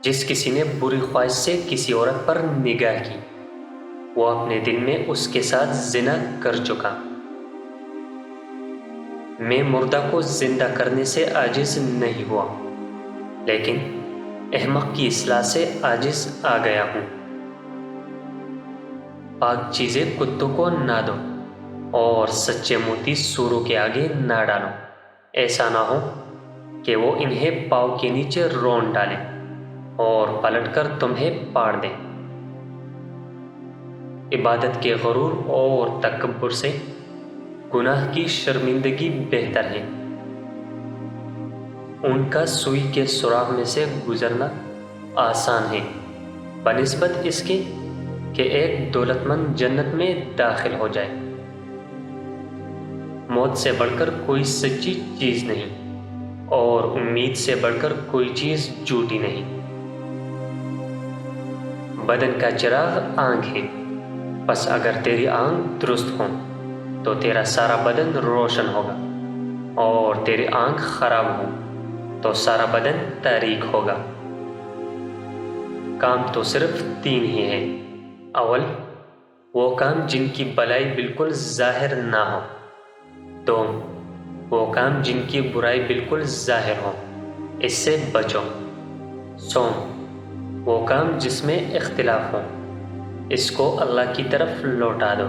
جس کسی نے بری خواہش سے کسی عورت پر نگاہ کی وہ اپنے دل میں اس کے ساتھ زنا کر چکا۔ میں مردہ کو زندہ کرنے سے عاجز نہیں ہوا، لیکن احمق کی اصلاح سے عاجز آ گیا ہوں۔ پاک چیزیں کتوں کو نہ دو اور سچے موتی سوروں کے آگے نہ ڈالو، ایسا نہ ہو کہ وہ انہیں پاؤں کے نیچے رون ڈالیں اور پلٹ کر تمہیں پاڑ دیں۔ عبادت کے غرور اور تکبر سے گناہ کی شرمندگی بہتر ہے۔ ان کا سوئی کے سراغ میں سے گزرنا آسان ہے بنسبت اس کے کہ ایک دولت مند جنت میں داخل ہو جائے۔ موت سے بڑھ کر کوئی سچی چیز نہیں اور امید سے بڑھ کر کوئی چیز جھوٹی نہیں۔ بدن کا چراغ آنکھ ہے، پس اگر تیری آنکھ درست ہو تو تیرا سارا بدن روشن ہوگا، اور تیری آنکھ خراب ہو تو سارا بدن تاریک ہوگا۔ کام تو صرف 3 ہی ہیں۔ اول، وہ کام جن کی بلائی بالکل ظاہر نہ ہو۔ دوم، وہ کام جن کی برائی بالکل ظاہر ہو، اس سے بچو۔ سوم، وہ کام جس میں اختلاف ہو، اس کو اللہ کی طرف لوٹا دو۔